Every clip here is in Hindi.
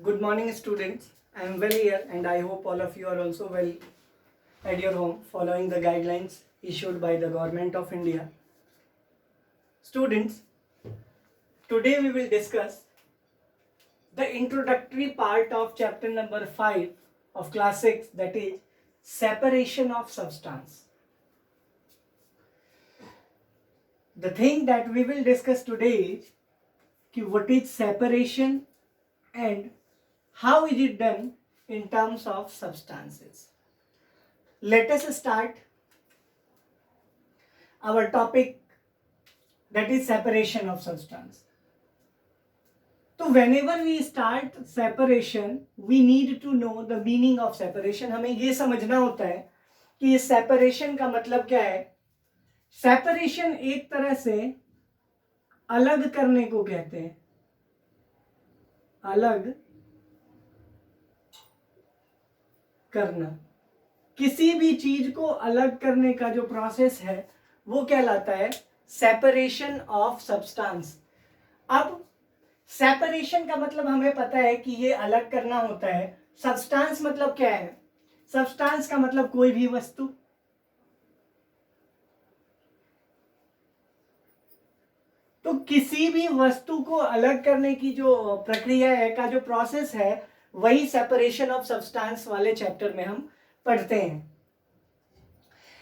Good morning, students. I am well here, and I hope all of you are also well at your home, following the guidelines issued by the Government of India. Students, today we will discuss the introductory part of chapter number 5 of class 6, that is separation of substance. The thing that we will discuss today is what is separation and how is it done in terms of substances. Let us start our topic, that is separation of substance. तो whenever we start separation, we need to know the meaning of separation. हमें ये समझना होता है कि इस separation का मतलब क्या है. सेपरेशन एक तरह से अलग करने को कहते हैं. अलग करना, किसी भी चीज को अलग करने का जो प्रोसेस है वो कहलाता है सेपरेशन ऑफ सब्सटेंस. अब सेपरेशन का मतलब हमें पता है कि ये अलग करना होता है. सब्सटेंस मतलब क्या है? सब्सटेंस का मतलब कोई भी वस्तु. तो किसी भी वस्तु को अलग करने की जो प्रक्रिया है, का जो प्रोसेस है, वही सेपरेशन ऑफ सब्सटेंस वाले चैप्टर में हम पढ़ते हैं.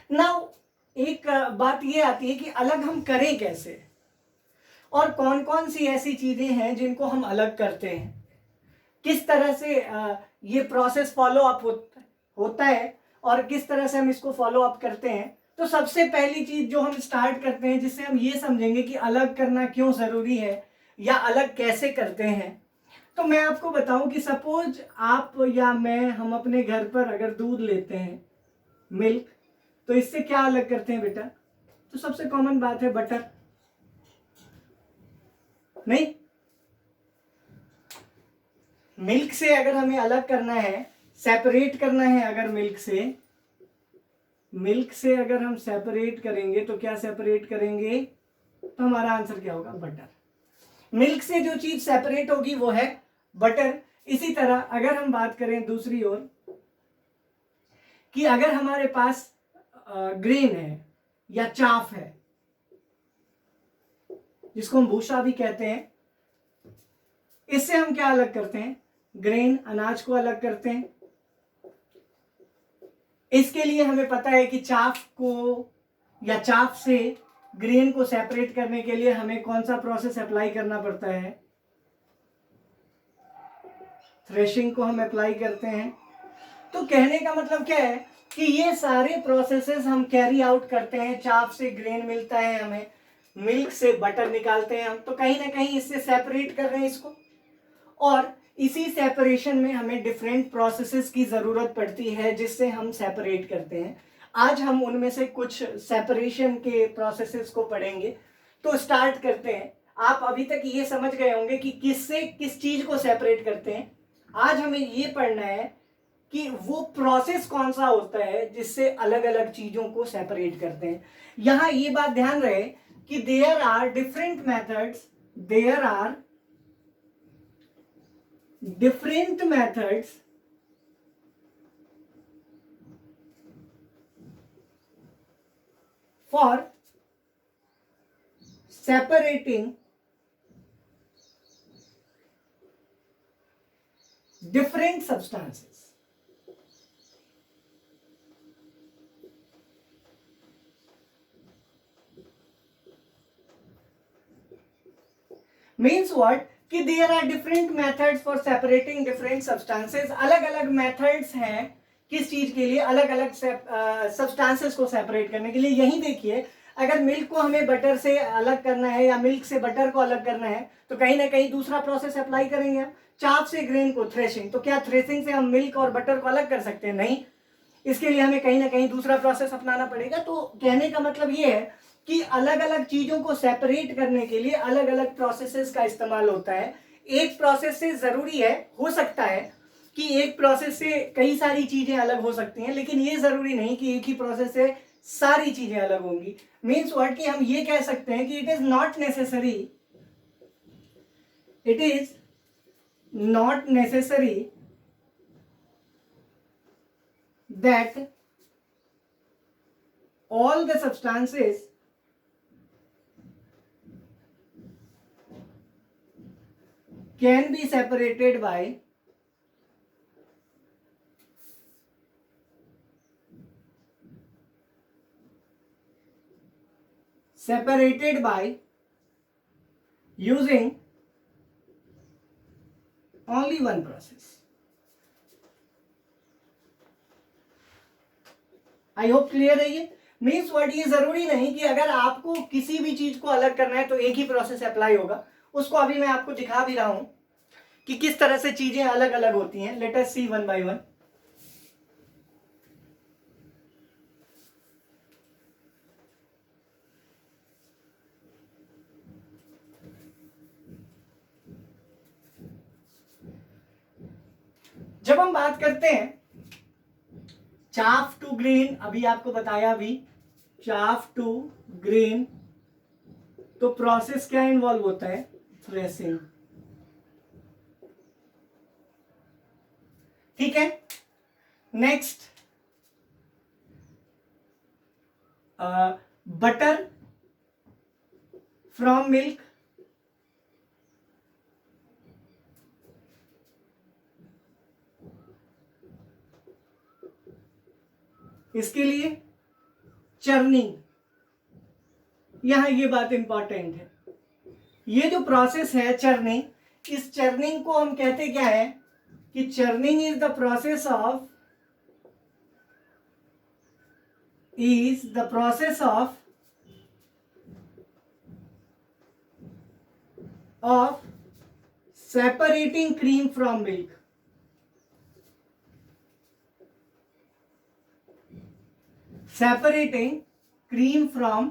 नाउ एक बात ये आती है कि अलग हम करें कैसे, और कौन कौन सी ऐसी चीजें हैं जिनको हम अलग करते हैं, किस तरह से ये प्रोसेस फॉलो अप होता है और किस तरह से हम इसको फॉलो अप करते हैं. तो सबसे पहली चीज जो हम स्टार्ट करते हैं, जिससे हम ये समझेंगे कि अलग करना क्यों जरूरी है या अलग कैसे करते हैं, तो मैं आपको बताऊं कि सपोज आप या मैं, हम अपने घर पर अगर दूध लेते हैं, मिल्क, तो इससे क्या अलग करते हैं बेटा? तो सबसे कॉमन बात है बटर. नहीं, मिल्क से अगर हमें अलग करना है, सेपरेट करना है, अगर मिल्क से अगर हम सेपरेट करेंगे तो क्या सेपरेट करेंगे? तो हमारा आंसर क्या होगा? बटर. मिल्क से जो चीज सेपरेट होगी वो है बटर. इसी तरह अगर हम बात करें दूसरी ओर, कि अगर हमारे पास ग्रेन है या चाफ है, जिसको हम भूसा भी कहते हैं, इससे हम क्या अलग करते हैं? ग्रेन, अनाज को अलग करते हैं. इसके लिए हमें पता है कि चाफ को या चाफ से ग्रेन को सेपरेट करने के लिए हमें कौन सा प्रोसेस अप्लाई करना पड़ता है? थ्रेशिंग को हम अप्लाई करते हैं. तो कहने का मतलब क्या है कि ये सारे प्रोसेसेस हम कैरी आउट करते हैं. चाफ से ग्रेन मिलता है हमें, मिल्क से बटर निकालते हैं हम, तो कहीं ना कहीं इससे सेपरेट कर रहे हैं इसको. और इसी सेपरेशन में हमें डिफरेंट प्रोसेसेस की जरूरत पड़ती है जिससे हम सेपरेट करते हैं. आज हम उनमें से कुछ सेपरेशन के प्रोसेसेस को पढ़ेंगे. तो स्टार्ट करते हैं. आप अभी तक ये समझ गए होंगे कि किससे किस चीज को सेपरेट करते हैं. आज हमें ये पढ़ना है कि वो प्रोसेस कौन सा होता है जिससे अलग अलग चीजों को सेपरेट करते हैं. यहां ये बात ध्यान रहे कि there are different methods, for separating different substances. Means what? कि there are different methods for separating different substances. अलग अलग methods हैं किस चीज के लिए? अलग अलग substances को separate करने के लिए. यही देखिए, अगर मिल्क को हमें बटर से अलग करना है या मिल्क से बटर को अलग करना है, तो कहीं ना कहीं दूसरा प्रोसेस अप्लाई करेंगे हम. चाप से ग्रेन को थ्रेशिंग, तो क्या थ्रेशिंग से हम मिल्क और बटर को अलग कर सकते हैं? नहीं, इसके लिए हमें कहीं ना कहीं दूसरा प्रोसेस अपनाना पड़ेगा. तो कहने का मतलब ये है कि अलग अलग चीजों को सेपरेट करने के लिए अलग अलग प्रोसेसेस का इस्तेमाल होता है. एक प्रोसेस से जरूरी है, हो सकता है कि एक प्रोसेस से कई सारी चीजें अलग हो सकती हैं, लेकिन ये जरूरी नहीं कि एक ही प्रोसेस से सारी चीजें अलग होंगी. मीन्स व्हाट, कि हम ये कह सकते हैं कि it is not necessary that all the substances can be separated by using only one process. I hope clear है ये. मीन्स वर्ड, ये जरूरी नहीं कि अगर आपको किसी भी चीज को अलग करना है तो एक ही प्रोसेस अप्लाई होगा. उसको अभी मैं आपको दिखा भी रहा हूं कि किस तरह से चीजें अलग अलग होती हैं. Let us see one by one. जब हम बात करते हैं चाफ टू ग्रेन, अभी आपको बताया अभी, चाफ टू ग्रेन, तो प्रोसेस क्या इन्वॉल्व होता है? थ्रेसिंग. ठीक है. नेक्स्ट, बटर फ्रॉम मिल्क, इसके लिए चर्निंग. यहां ये बात इंपॉर्टेंट है. ये जो प्रोसेस है चर्निंग, इस चर्निंग को हम कहते क्या है कि churning is the process of separating cream from milk. Separating cream from,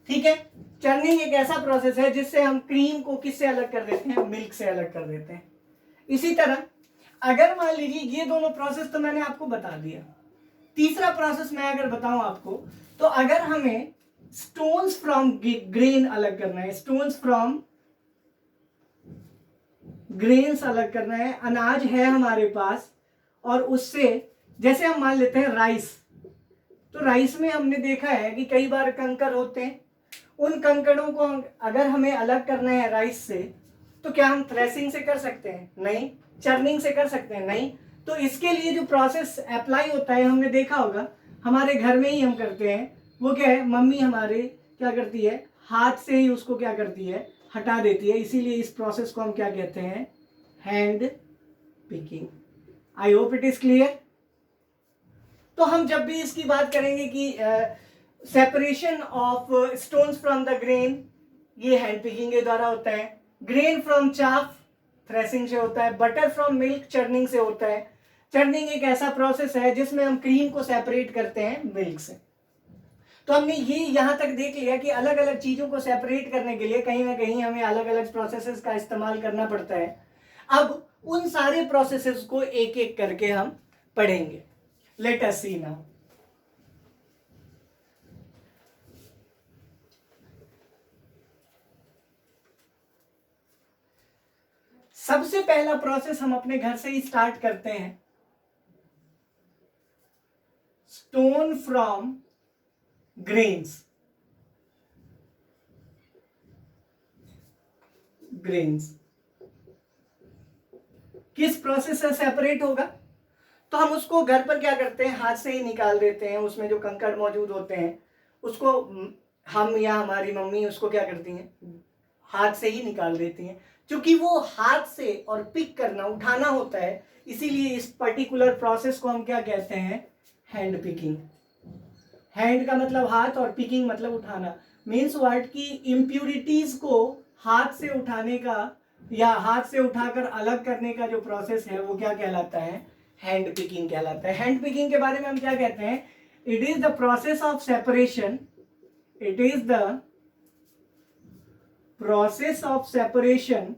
ठीक है. चर्निंग एक ऐसा प्रोसेस है जिससे हम क्रीम को किससे अलग कर देते हैं? मिल्क से अलग कर देते हैं. इसी तरह अगर मान लीजिए ये दोनों प्रोसेस तो मैंने आपको बता दिया. तीसरा प्रोसेस मैं अगर बताऊं आपको, तो अगर हमें स्टोन्स फ्रॉम ग्रेन अलग करना है, स्टोन्स फ्रॉम ग्रेन्स अलग करना है, अनाज है हमारे पास और उससे, जैसे हम मान लेते हैं राइस, तो राइस में हमने देखा है कि कई बार कंकड़ होते हैं. उन कंकड़ों को अगर हमें अलग करना है राइस से, तो क्या हम थ्रेसिंग से कर सकते हैं? नहीं. चर्निंग से कर सकते हैं? नहीं. तो इसके लिए जो प्रोसेस अप्लाई होता है, हमने देखा होगा हमारे घर में ही हम करते हैं. वो क्या है? मम्मी हमारे क्या करती है? हाथ से ही उसको क्या करती है? हटा देती है. इसीलिए इस प्रोसेस को हम क्या कहते हैं? Hand picking. I hope it is clear. तो हम जब भी इसकी बात करेंगे कि separation of stones from the grain, ये हैंड पिकिंग के द्वारा होता है. ग्रेन फ्रॉम चाफ, थ्रेसिंग से होता है. बटर फ्रॉम मिल्क, चर्निंग से होता है. चर्निंग एक ऐसा प्रोसेस है जिसमें हम क्रीम को सेपरेट करते हैं मिल्क से. तो हमने ये यहां तक देख लिया कि अलग अलग चीजों को सेपरेट करने के लिए कहीं ना कहीं हमें अलग अलग प्रोसेसेस का इस्तेमाल करना पड़ता है. अब उन सारे प्रोसेसेस को एक एक करके हम पढ़ेंगे. लेट अस सी नाउ. सबसे पहला प्रोसेस हम अपने घर से ही स्टार्ट करते हैं. Stone from grains. किस प्रोसेस से सेपरेट होगा? तो हम उसको घर पर क्या करते हैं? हाथ से ही निकाल देते हैं. उसमें जो कंकड़ मौजूद होते हैं उसको हम या हमारी मम्मी उसको क्या करती हैं? हाथ से ही निकाल देती हैं. क्योंकि वो हाथ से और पिक करना, उठाना होता है, इसीलिए इस पर्टिकुलर प्रोसेस को हम क्या कहते हैं? Hand picking. हैंड का मतलब हाथ और पिकिंग मतलब उठाना. मीन्स वर्ड की इम्प्यूरिटीज को हाथ से उठाने का या हाथ से उठाकर अलग करने का जो प्रोसेस है वो क्या कहलाता है? हैंड पिकिंग कहलाता है. हैंड पिकिंग के बारे में हम क्या कहते हैं? It is the process of separation. It is the process of separation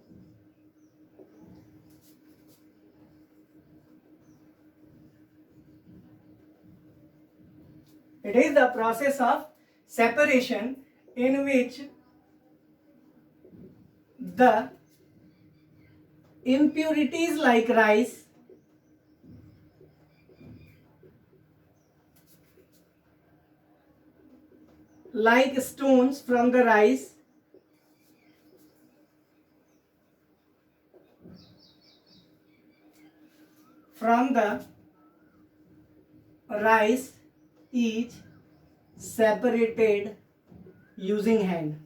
in which the impurities like rice like stones from the rice is separated using hand.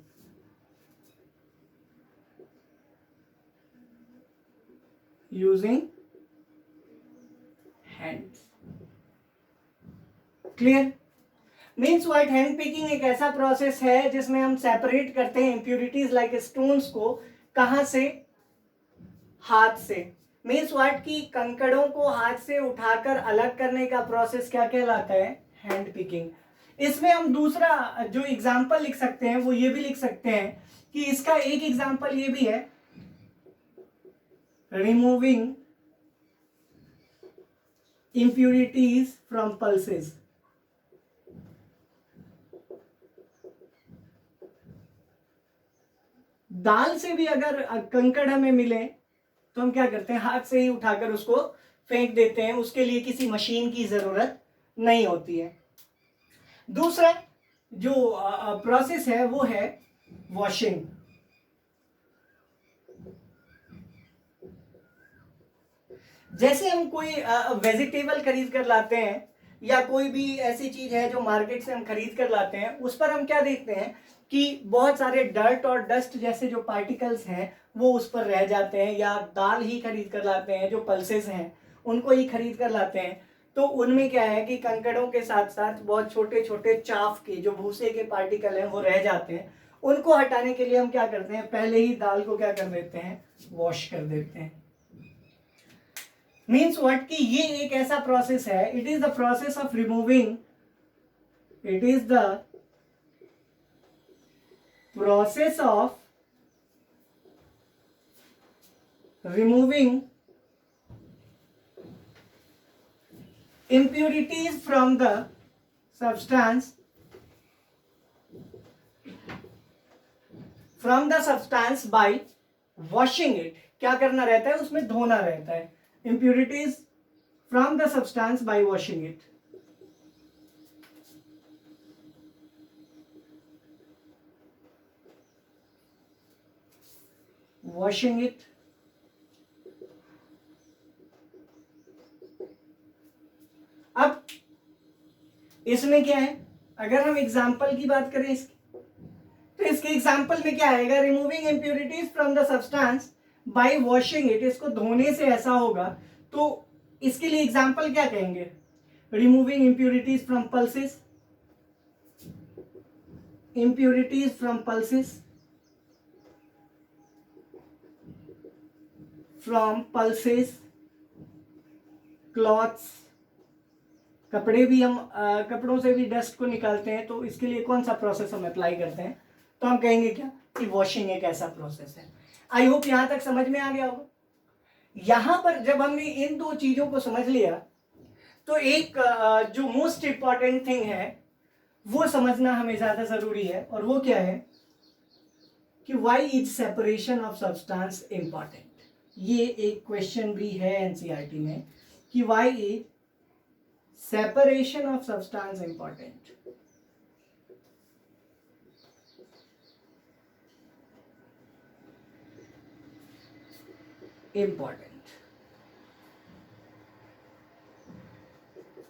Clear? Means what, hand picking एक ऐसा प्रोसेस है जिसमें हम सेपरेट करते हैं इंप्यूरिटीज लाइक स्टोन्स को. कहां से? हाथ से. मीन्स व्हाट की कंकड़ों को हाथ से उठाकर अलग करने का प्रोसेस क्या कहलाता है? Hand picking. इसमें हम दूसरा जो एग्जांपल लिख सकते हैं वो ये भी लिख सकते हैं कि इसका एक एग्जांपल ये भी है, रिमूविंग impurities from pulses. दाल से भी अगर कंकड़ हमें मिले तो हम क्या करते हैं? हाथ से ही उठाकर उसको फेंक देते हैं. उसके लिए किसी मशीन की जरूरत नहीं होती है. दूसरा जो प्रोसेस है वो है वॉशिंग. जैसे हम कोई वेजिटेबल खरीद कर लाते हैं या कोई भी ऐसी चीज है जो मार्केट से हम खरीद कर लाते हैं, उस पर हम क्या देखते हैं कि बहुत सारे डर्ट और डस्ट जैसे जो पार्टिकल्स हैं वो उस पर रह जाते हैं. या दाल ही खरीद कर लाते हैं, जो पल्सेस हैं उनको ही खरीद कर लाते हैं, तो उनमें क्या है कि कंकड़ों के साथ साथ बहुत छोटे छोटे चाफ के जो भूसे के पार्टिकल हैं वो रह जाते हैं. उनको हटाने के लिए हम क्या करते हैं? पहले ही दाल को क्या कर देते हैं? वॉश कर देते हैं. मीन्स व्हाट कि ये एक ऐसा प्रोसेस है, it is the process of removing, it is the process of removing impurities from the substance by washing it. क्या करना रहता है? उसमें धोना रहता है. impurities from the substance by washing it. washing it. अब इसमें क्या है? अगर हम एग्जाम्पल की बात करें इसकी, तो इसके एग्जाम्पल में क्या आएगा? Removing impurities from the substance by washing it. इसको धोने से ऐसा होगा, तो इसके लिए एग्जाम्पल क्या कहेंगे? Removing impurities from pulses, impurities from pulses, clothes. कपड़े भी हम कपड़ों से भी डस्ट को निकालते हैं, तो इसके लिए कौन सा प्रोसेस हम अप्लाई करते हैं? तो हम कहेंगे क्या कि वॉशिंग एक ऐसा प्रोसेस है. आई होप यहां तक समझ में आ गया होगा. यहां पर जब हमने इन दो चीजों को समझ लिया, तो एक जो मोस्ट इंपॉर्टेंट थिंग है वो समझना हमें ज्यादा जरूरी है, और वो क्या है कि why is separation of substance important. ये एक क्वेश्चन भी है एनसीईआरटी में कि why is separation of substance important.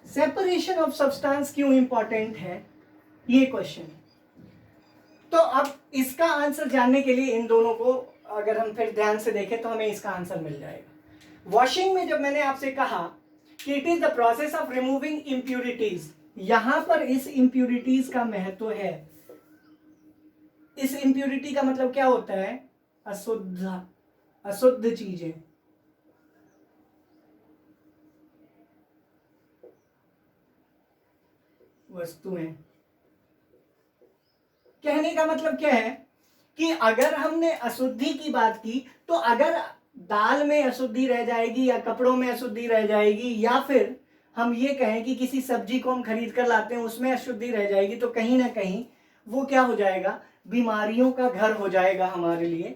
Separation of substance क्यों इंपॉर्टेंट है, ये क्वेश्चन. तो अब इसका आंसर जानने के लिए इन दोनों को अगर हम फिर ध्यान से देखें तो हमें इसका आंसर मिल जाएगा. वॉशिंग में जब मैंने आपसे कहा कि it is the process of removing impurities, यहां पर इस इंप्यूरिटीज का महत्व है. इस इंप्यूरिटी का मतलब क्या होता है? अशुद्ध चीजें. वस्तुएं. कहने का मतलब क्या है कि अगर हमने अशुद्धि की बात की, तो अगर दाल में अशुद्धि रह जाएगी या कपड़ों में अशुद्धि रह जाएगी, या फिर हम ये कहें कि किसी सब्जी को हम खरीद कर लाते हैं उसमें अशुद्धि रह जाएगी, तो कहीं ना कहीं वो क्या हो जाएगा? बीमारियों का घर हो जाएगा हमारे लिए.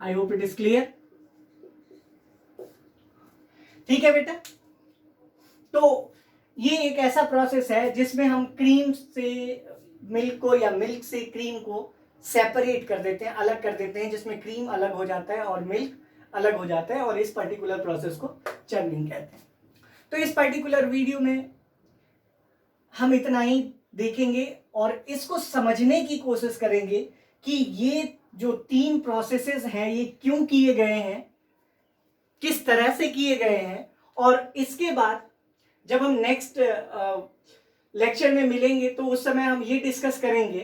I hope it is clear. ठीक है बेटा, तो ये एक ऐसा प्रोसेस है जिसमें हम क्रीम से मिल्क को या मिल्क से क्रीम को सेपरेट कर देते हैं, अलग कर देते हैं, जिसमें क्रीम अलग हो जाता है और मिल्क अलग हो जाता है, और इस पर्टिकुलर प्रोसेस को चर्निंग कहते हैं। तो इस पर्टिकुलर वीडियो में हम इतना ही देखेंगे और इसको समझने की कोशिश करेंगे कि ये जो 3 प्रोसेसेस हैं ये क्यों किए गए हैं, किस तरह से किए गए हैं, और इसके बाद जब हम नेक्स्ट लेक्चर में मिलेंगे तो उस समय हम ये डिस्कस करेंगे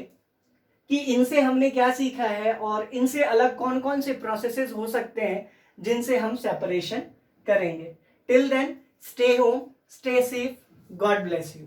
कि इनसे हमने क्या सीखा है और इनसे अलग कौन कौन से प्रोसेसेस हो सकते हैं जिनसे हम सेपरेशन करेंगे। Till then, stay home, stay safe, God bless you.